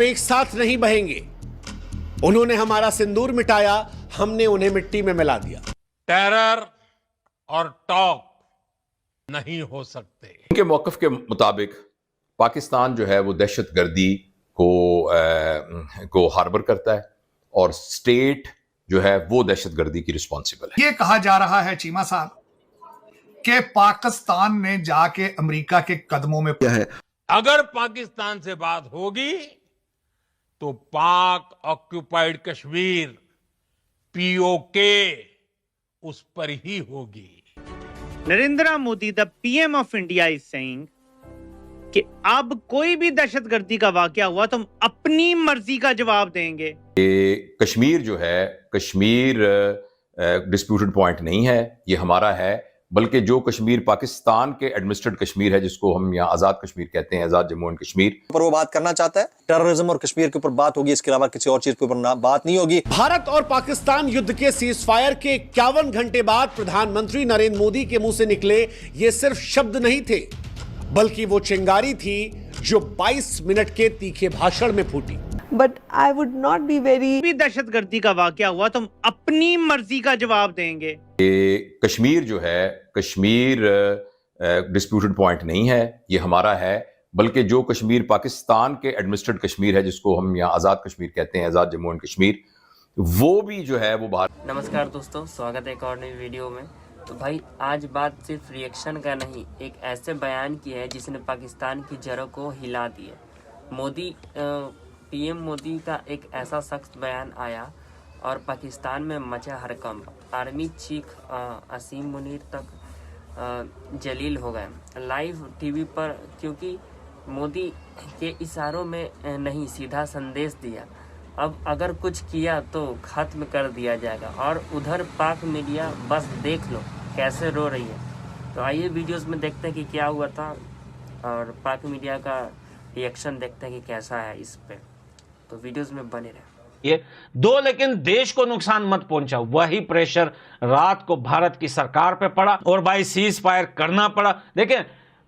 एक साथ नहीं बहेंगे। उन्होंने हमारा सिंदूर मिटाया, हमने उन्हें मिट्टी में मिला दिया। टेरर और टॉक नहीं हो सकते। उनके मौकफ के मुताबिक पाकिस्तान जो है वो दहशतगर्दी को हार्बर करता है और स्टेट जो है वो दहशतगर्दी की रिस्पॉन्सिबल है। ये कहा जा रहा है चीमा साहब कि पाकिस्तान ने जाके अमेरिका के कदमों में क्या है। अगर पाकिस्तान से बात होगी तो पाक ऑक्यूपाइड कश्मीर पीओके उस पर ही होगी। Narendra Modi the PM of India is saying कि अब कोई भी दहशतगर्दी का वाकया हुआ तो हम अपनी मर्जी का जवाब देंगे। ये कश्मीर जो है, कश्मीर डिस्प्यूटेड पॉइंट नहीं है, ये हमारा है, बल्कि जो कश्मीर पाकिस्तान के एडमिनिस्ट्रेटेड कश्मीर है, जिसको हम यहाँ आजाद कश्मीर कहते हैं, आजाद जम्मू एंड कश्मीर, पर वो बात करना चाहता है। टेररिज्म और कश्मीर के ऊपर बात होगी, इसके अलावा किसी और चीज के ऊपर बात नहीं होगी। भारत और पाकिस्तान युद्ध के सीजफायर के 51 घंटे बाद प्रधानमंत्री नरेंद्र मोदी के मुंह से निकले ये सिर्फ शब्द नहीं थे, बल्कि वो चिंगारी थी जो 22 मिनट के तीखे भाषण में फूटी। But I would not be very भी दहशतगर्दी का वाकया हुआ तो हम अपनी मर्जी का जवाब देंगे। ये कश्मीर जो है, कश्मीर डिस्प्यूटेड पॉइंट नहीं है, ये हमारा है, बल्कि जो कश्मीर पाकिस्तान के एडमिनिस्ट्रेटेड कश्मीर है, जिसको हम यहाँ आजाद कश्मीर कहते हैं, आजाद जम्मू एंड कश्मीर, वो भी जो है वो बाहर। नमस्कार दोस्तों, स्वागत है एक और नई वीडियो में। तो भाई आज बात सिर्फ रिएक्शन का नहीं, एक ऐसे बयान की है जिसने पाकिस्तान की जड़ों को हिला दिया। मोदी पीएम मोदी का एक ऐसा सख्त बयान आया और पाकिस्तान में मचा हड़कंप। आर्मी चीफ असीम मुनीर तक जलील हो गए लाइव टीवी पर, क्योंकि मोदी के इशारों में नहीं, सीधा संदेश दिया। अब अगर कुछ किया तो खत्म कर दिया जाएगा। और उधर पाक मीडिया बस देख लो कैसे रो रही है। तो आइए वीडियोस में देखते हैं कि क्या हुआ था और पाक मीडिया का रिएक्शन देखते हैं कि कैसा है इस पे। तो वीडियोस में बने रहे। ये दो, लेकिन देश को नुकसान मत पहुंचा, वही प्रेशर रात को भारत की सरकार पे पड़ा और भाई सीज फायर करना पड़ा। देखें,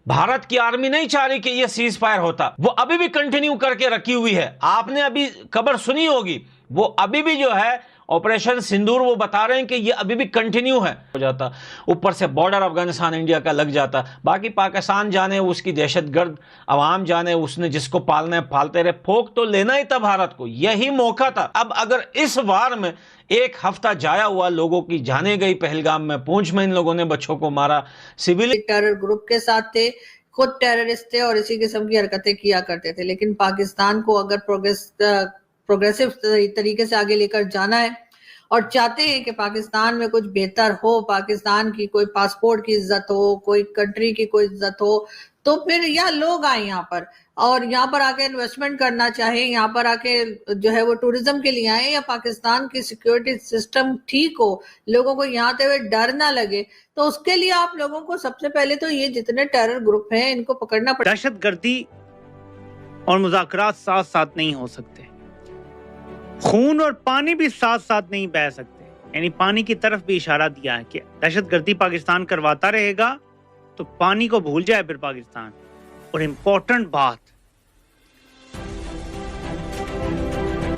भारत की आर्मी नहीं चाह रही कि ये सीज फायर होता, वो अभी भी कंटिन्यू करके रखी हुई है। आपने अभी खबर सुनी होगी, वो अभी भी जो है ऑपरेशन सिंदूर, वो बता रहे हैं कि ये अभी भी कंटिन्यू है हो जाता। ऊपर से बॉर्डर अफगानिस्तान इंडिया का लग जाता। बाकी पाकिस्तान जाने, उसकी दहशतगर्द अवाम जाने, उसने जिसको पालना है पालते रहे। फोक तो लेना ही था भारत को, यही मौका था। अब अगर इस वार में एक हफ्ता जाया हुआ, लोगों की जाने गई, पहलगाम में, पूंछ में इन लोगों ने बच्चों को मारा, सिविल टेरर ग्रुप के साथ थे, खुद टेररिस्ट थे और इसी किस्म की हरकतें किया करते थे। लेकिन पाकिस्तान को अगर प्रोग्रेसिव तरीके से आगे लेकर जाना है और चाहते हैं कि पाकिस्तान में कुछ बेहतर हो, पाकिस्तान की कोई पासपोर्ट की इज्जत हो, कोई कंट्री की कोई इज्जत हो, तो फिर यह लोग आए यहाँ पर और यहाँ पर आके इन्वेस्टमेंट करना चाहे, यहाँ पर आके जो है वो टूरिज्म के लिए आए, या पाकिस्तान की सिक्योरिटी सिस्टम ठीक हो, लोगों को यहाँ आते हुए डर ना लगे, तो उसके लिए आप लोगों को सबसे पहले तो ये जितने टेरर ग्रुप हैं इनको पकड़ना पड़ेगा। दहशतगर्दी और मुज़ाकरात साथ साथ नहीं हो सकते, खून और पानी भी साथ साथ नहीं बह सकते। यानी पानी की तरफ भी इशारा दिया है कि दहशतगर्दी पाकिस्तान करवाता रहेगा तो पानी को भूल जाए फिर पाकिस्तान। और इम्पोर्टेंट बात,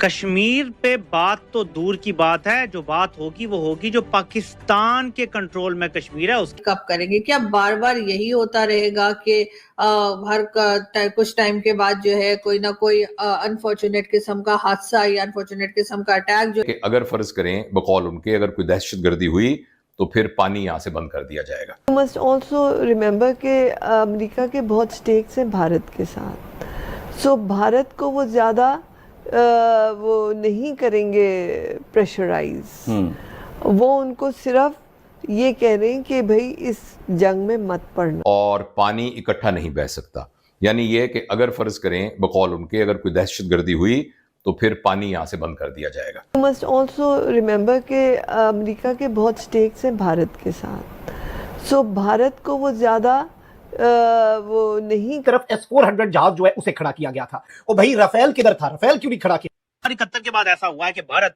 कश्मीर पे बात तो दूर की बात है, जो बात होगी वो होगी जो पाकिस्तान के कंट्रोल में कश्मीर है उसकी कब करेंगे। क्या बार बार यही होता रहेगा कि हर कुछ टाइम के बाद जो है कोई ना कोई अनफॉर्चुनेट किस्म का हादसा या अनफॉर्चुनेट किस्म का अटैक जो अगर फर्ज करें बकौल उनके, अगर कोई दहशतगर्दी हुई तो फिर पानी यहाँ से बंद कर दिया जाएगा। मस्ट ऑल्सो रिमेम्बर कि अमेरिका के बहुत स्टेक्स हैं भारत के साथ, सो भारत को वो ज्यादा वो नहीं करेंगे प्रेशराइज। वो उनको सिर्फ ये कह रहे हैं कि भाई इस जंग में मत पड़ना। और पानी इकट्ठा नहीं बह सकता, यानी ये कि अगर फर्ज करें बकौल उनके, अगर कोई दहशतगर्दी हुई तो फिर पानी यहाँ से बंद कर दिया जाएगा। मस्ट ऑल्सो रिमेम्बर कि अमेरिका के बहुत स्टेक्स हैं भारत के साथ, सो भारत को वो ज्यादा वो नहीं तरफ S-400 जहाज जो है उसे खड़ा किया गया था। और भाई राफेल किधर था? राफेल क्यों नहीं खड़ा किया? 71 के बाद ऐसा हुआ है कि भारत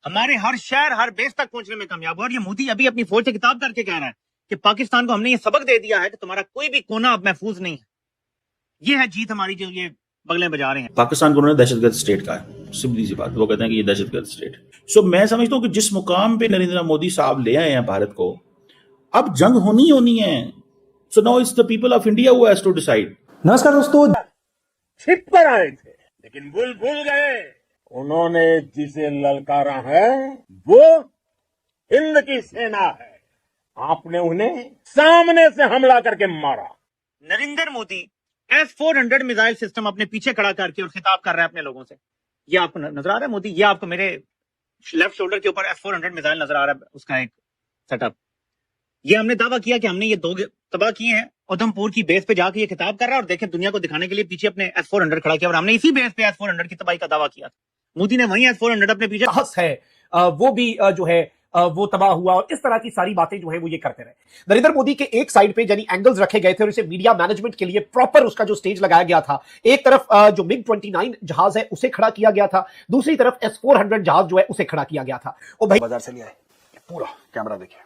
हमारे हर शहर, हर बेस तक पहुंचने में कामयाब हुआ। और ये मोदी अभी अपनी फौज से किताब करके कह रहा है कि पाकिस्तान को हमने ये सबक दे दिया है कि तुम्हारा कोई भी कोना अब महफूज नहीं है। ये है जीत हमारी, जो ये बगले बजा रहे हैं। पाकिस्तान को उन्होंने दहशतगर्द स्टेट कहा है, सीधी सी बात, वो कहते हैं कि ये दहशतगर्द स्टेट। सो मैं समझता हूँ कि जिस मुकाम पे नरेंद्र मोदी साहब ले आए हैं भारत को, अब जंग होनी है। So now it's the people of India who has to decide. नमस्कार दोस्तों। छिप कर आए थे लेकिन भूल गए उन्होंने जिसे ललकारा है वो हिंद की सेना है। आपने उन्हें सामने से हमला करके मारा। Narendra Modi S-400 missile system अपने पीछे खड़ा करके और खिताब कर रहा है अपने लोगों से। ये आपको नजर आ रहा है मोदी, ये आपको मेरे लेफ्ट शोल्डर के ऊपर S-400 मिसाइल नजर आ रहा है, उसका एक सेटअप। ये हमने दावा किया कि हमने ये 2 तबाह किए हैं। उधमपुर की बेस पे जाके ये खिताब कर रहा है और देखें दुनिया को दिखाने के लिए पीछे अपने S-400 खड़ा किया और हमने इसी बेस पे S-400 की तबाही का दावा किया था। मोदी ने वही S-400 अपने पीछे साहस है वो भी जो है वो तबाह हुआ और इस तरह की सारी बातें जो है वो ये करते रहे। नरेंद्र मोदी के एक साइड पे यानी एंगल्स रखे गए थे और इसे मीडिया मैनेजमेंट के लिए प्रॉपर उसका जो स्टेज लगाया गया था। एक तरफ जो MiG-29 जहाज है उसे खड़ा किया गया था, दूसरी तरफ S-400 जहाज जो है उसे खड़ा किया गया था। और भाई बाजार से ले आए पूरा कैमरा देखिए,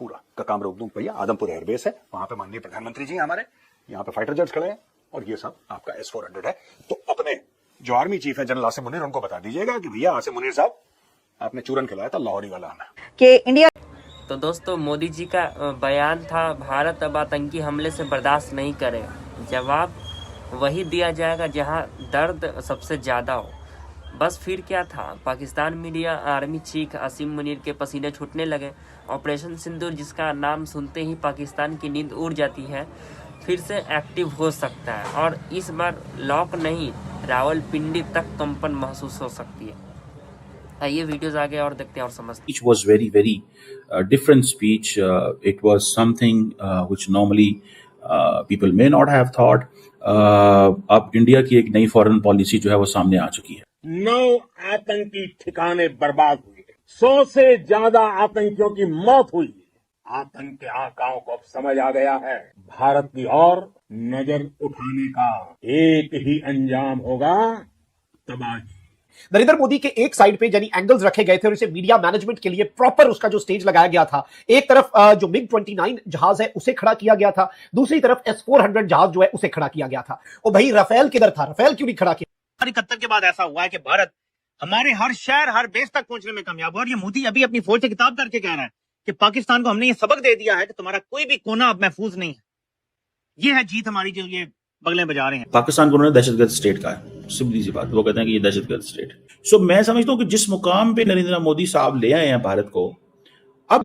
पूरा का काम रोक दूं भैया। आदमपुर एयरबेस है, वहां पे माननीय प्रधानमंत्री जी हमारे, यहाँ पे फाइटर जेट्स खड़े हैं और ये सब आपका S-400 है। तो अपने जो आर्मी चीफ है जनरल आसिम मुनीर, उनको बता दीजिएगा कि भैया आसिम मुनीर साहब आपने चूरन खिलाया था लाहौरी वाला हमें कि इंडिया। तो दोस्तों मोदी जी का बयान था भारत अब आतंकी हमले से बर्दाश्त नहीं करेगा। जवाब वही दिया जाएगा जहां दर्द सबसे ज़्यादा हो। बस फिर क्या था, Pakistan media army chief Asim Munir के पसीने छूटने लगे। ऑपरेशन सिंदूर जिसका नाम सुनते ही पाकिस्तान की नींद उड़ जाती है फिर से एक्टिव हो सकता है और इस बार लॉक नहीं रावलपिंडी तक कंपन महसूस हो सकती है। आइए वीडियोस आगे और देखते हैं और समझते हैं। Speech was very different speech. It was something which normally people may not have thought. अब इंडिया की एक नई फॉरेन पॉलिसी जो है वो सामने आ चुकी है। 9 आतंकी ठिकाने बर्बाद हुए, 100 से ज्यादा आतंकियों की मौत हुई। आतंक के आकाओं को अब समझ आ गया है भारत की ओर नजर उठाने का एक ही अंजाम होगा, तबाही। नरेंद्र मोदी के एक साइड पे यानी एंगल्स रखे गए थे और इसे मीडिया मैनेजमेंट के लिए प्रॉपर उसका जो स्टेज लगाया गया था। एक तरफ जो MiG-29 जहाज है उसे खड़ा किया गया था, दूसरी तरफ S-400 जहाज जो है उसे खड़ा किया गया था। और भाई राफेल किधर था, राफेल क्यों नहीं खड़ा किया? 71 के बाद ऐसा हुआ है कि भारत हमारे हर शहर हर बेस तक पहुंचने में कामयाब हुआ और ये मोदी अभी अपनी फौज से किताब करके कह रहा है कि पाकिस्तान को हमने ये सबक दे दिया है कि तुम्हारा कोई भी कोना अब महफूज नहीं है। ये है जीत हमारी जो ये बगले बजा रहे हैं। पाकिस्तान को उन्होंने दहशतगर्द स्टेट कहा है, सीधी सी बात, वो कहते हैं कि ये दहशतगर्द स्टेट। सो मैं समझता हूँ कि जिस मुकाम पे नरेंद्र मोदी साहब ले आए हैं भारत को, अब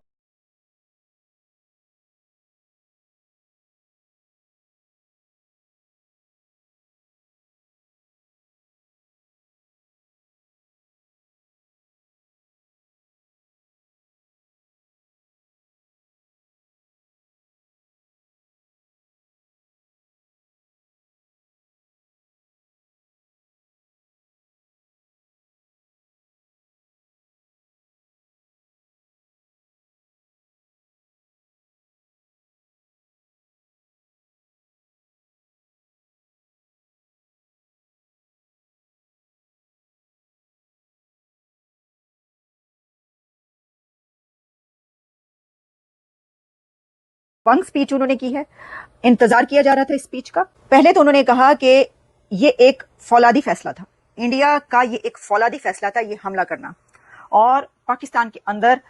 पंग स्पीच उन्होंने की है, इंतजार किया जा रहा था इस स्पीच का। पहले तो उन्होंने कहा कि ये एक फौलादी फैसला था, इंडिया का ये एक फौलादी फैसला था ये हमला करना, और पाकिस्तान के अंदर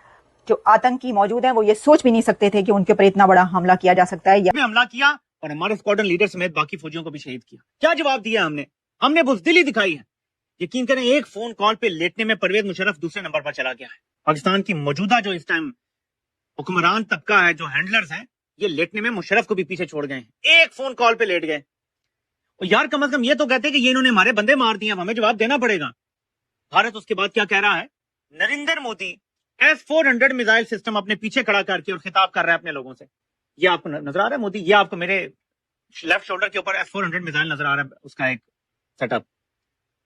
जो आतंकी मौजूद हैं वो ये सोच भी नहीं सकते थे कि उनके ऊपर इतना बड़ा हमला किया जा सकता है। हमला किया और हमारे स्क्वाड्रन लीडर समेत बाकी फौजियों को भी शहीद किया। क्या जवाब दिया हमने बुज़दिली दिखाई है। यकीन करें एक फोन कॉल पे लेटने में परवेज मुशर्रफ दूसरे नंबर पर चला गया है। पाकिस्तान की मौजूदा जो इस टाइम हुक्मरान तबका है, जो हैंडलर्स हैं, ये लेटने में मुशर्रफ को भी पीछे छोड़ गए हैं। एक फोन कॉल पे लेट गए। और यार कम से कम ये तो कहते कि ये इन्होंने हमारे बंदे मार दिए, अब हमें जवाब देना पड़ेगा। भारत उसके बाद क्या कह रहा है, Narendra Modi S-400 missile system अपने पीछे खड़ा करके और खिताब कर रहा है अपने लोगों से। ये आपको नजर आ रहा है मोदी, ये आपको मेरे लेफ्ट शोल्डर के ऊपर S-400 मिसाइल नजर आ रहा है, उसका एक सेटअप।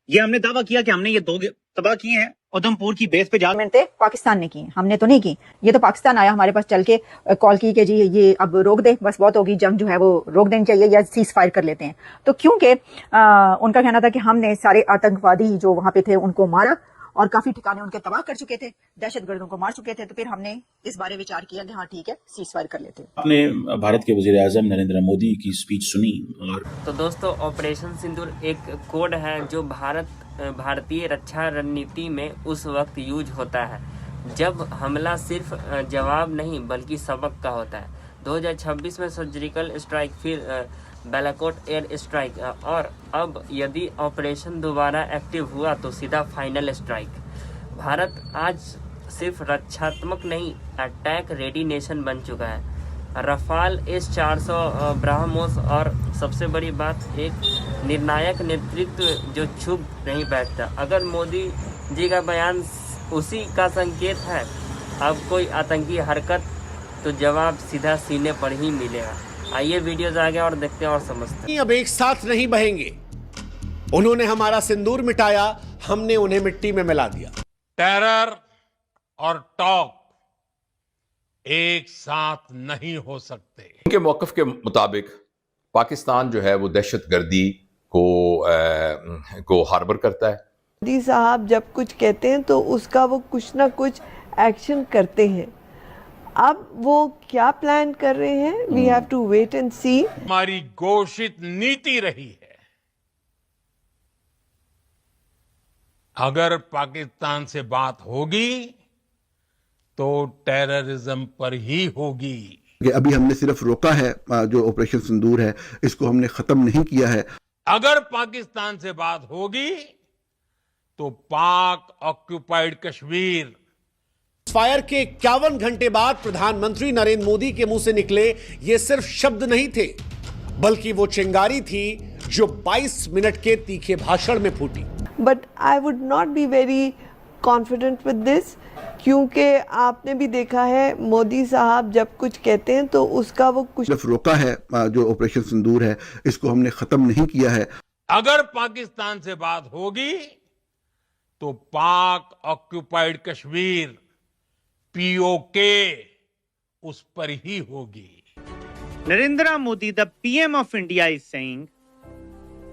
ये हमने दावा किया कि हमने ये 2 तबाह किए हैं उधमपुर की बेस पे जाकर। पाकिस्तान ने की, हमने तो नहीं की। ये तो पाकिस्तान आया हमारे पास चल के कॉल की कि जी ये अब रोक दे, बस बहुत होगी, जंग जो है वो रोक देनी चाहिए या सीज फायर कर लेते हैं। तो क्योंकि उनका कहना था कि हमने सारे आतंकवादी जो वहां पे थे उनको मारा और काफी ठिकाने उनके तबाह कर चुके थे, दहशतगर्दों को मार चुके थे। तो फिर हमने इस बारे विचार किया कि हाँ ठीक है, सीज फायर कर लेते हैं। आपने भारत के वजीर आजम नरेंद्र मोदी की स्पीच सुनी और तो दोस्तों, ऑपरेशन सिंदूर एक कोड है जो भारतीय रक्षा रणनीति में उस वक्त यूज होता है जब हमला सिर्फ जवाब नहीं बल्कि सबक का होता है। 2026 में सर्जिकल स्ट्राइक, फिर बालाकोट एयर स्ट्राइक, और अब यदि ऑपरेशन दोबारा एक्टिव हुआ तो सीधा फाइनल स्ट्राइक। भारत आज सिर्फ रक्षात्मक नहीं, अटैक रेडी नेशन बन चुका है। रफाल S-400 ब्रह्मोस और सबसे बड़ी बात, एक निर्णायक नेतृत्व जो चुप नहीं बैठता। अगर मोदी जी का बयान उसी का संकेत है, अब कोई आतंकी हरकत तो जवाब सीधा सीने पर ही मिलेगा। आइए वीडियोस आगे और देखते हैं और समझते हैं। अब एक साथ नहीं बहेंगे। उन्होंने हमारा सिंदूर मिटाया, हमने उन्हें मिट्टी में मिला दिया। टेरर और टॉक एक साथ नहीं हो सकते। उनके मौकफ के मुताबिक पाकिस्तान जो है वो दहशतगर्दी को हार्बर करता है। मोदी साहब जब कुछ कहते हैं तो उसका वो कुछ ना कुछ एक्शन करते हैं। अब वो क्या प्लान कर रहे हैं, we have to wait and see. हमारी घोषित नीति रही है, अगर पाकिस्तान से बात होगी तो टेररिज्म पर ही होगी। अभी हमने सिर्फ रोका है, जो ऑपरेशन सिंदूर है इसको हमने खत्म नहीं किया है। अगर पाकिस्तान से बात होगी तो पाक ऑक्युपाइड कश्मीर। फायर के 51 घंटे बाद प्रधानमंत्री नरेंद्र मोदी के मुंह से निकले ये सिर्फ शब्द नहीं थे, बल्कि वो चिंगारी थी जो 22 मिनट के तीखे भाषण में फूटी। But I would not be very confident with this, क्योंकि आपने भी देखा है मोदी साहब जब कुछ कहते हैं तो उसका वो कुछ सिर्फ रोका है, जो ऑपरेशन सिंदूर है इसको हमने खत्म नहीं किया है। अगर पाकिस्तान से बात होगी तो पाक ऑक्युपाइड कश्मीर POK उस पर ही होगी। Narendra Modi the PM of India is saying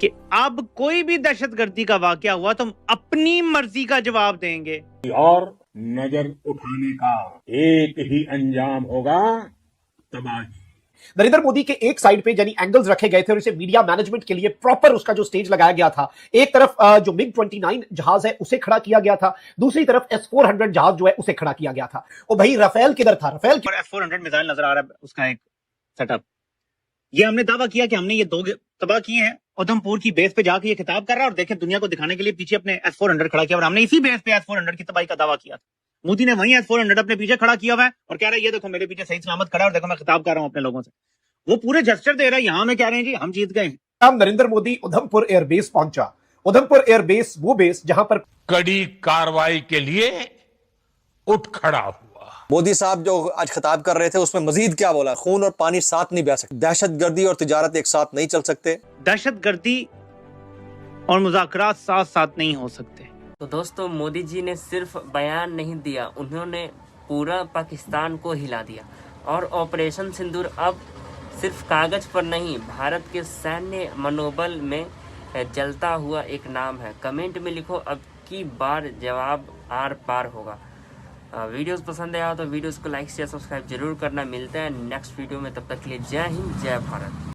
कि अब कोई भी दहशतगर्दी का वाकया हुआ तो हम अपनी मर्जी का जवाब देंगे और नजर उठाने का एक ही अंजाम होगा, तबाही। नरेंद्र मोदी के एक साइड पे यानी एंगल्स रखे गए थे और इसे मीडिया मैनेजमेंट के लिए प्रॉपर उसका जो स्टेज लगाया गया था। एक तरफ जो MiG-29 जहाज है उसे खड़ा किया गया था, दूसरी तरफ S-400 जहाज जो है उसे खड़ा किया गया था। और भाई राफेल किधर था? राफेल और S-400 मिसाइल नजर आ रहा है, उसका एक सेटअप। ये हमने दावा किया कि हमने ये 2 तबाह किए हैं। उधमपुर की बेस पे जाके ये खिताब कर रहा है और देखें दुनिया को दिखाने के लिए पीछे अपने S-400 खड़ा किया, और हमने इसी बेस पे S-400 की तबाही का दावा किया था। मोदी ने वही S-400 अपने पीछे खड़ा किया हुआ है और कह रहा है ये देखो मेरे पीछे सही सलामत खड़ा है और देखो मैं खिताब कर रहा हूं अपने लोगों से। वो पूरे जेस्चर दे रहा है, यहां में कह रहे हैं जी हम जीत गए। नरेंद्र मोदी उधमपुर एयरबेस पहुंचा। उधमपुर एयरबेस वो बेस जहां पर कड़ी कार्रवाई के लिए उठ खड़ा हुआ। मोदी साहब जो आज खिताब कर रहे थे उसमें मजीद क्या बोला? खून और पानी साथ नहीं बह सकते, दहशतगर्दी और तिजारत एक साथ नहीं चल सकते, दहशतगर्दी और मुज़ाकरात साथ साथ नहीं हो सकते। तो दोस्तों, मोदी जी ने सिर्फ बयान नहीं दिया, उन्होंने पूरा पाकिस्तान को हिला दिया। और ऑपरेशन सिंदूर अब सिर्फ कागज पर नहीं, भारत के सैन्य मनोबल में जलता हुआ एक नाम है। कमेंट में लिखो, अब की बार जवाब आर पार होगा। वीडियोस पसंद आया तो वीडियोस को लाइक शेयर सब्सक्राइब जरूर करना। मिलते हैं नेक्स्ट वीडियो में, तब तक के लिए जय हिंद जय भारत।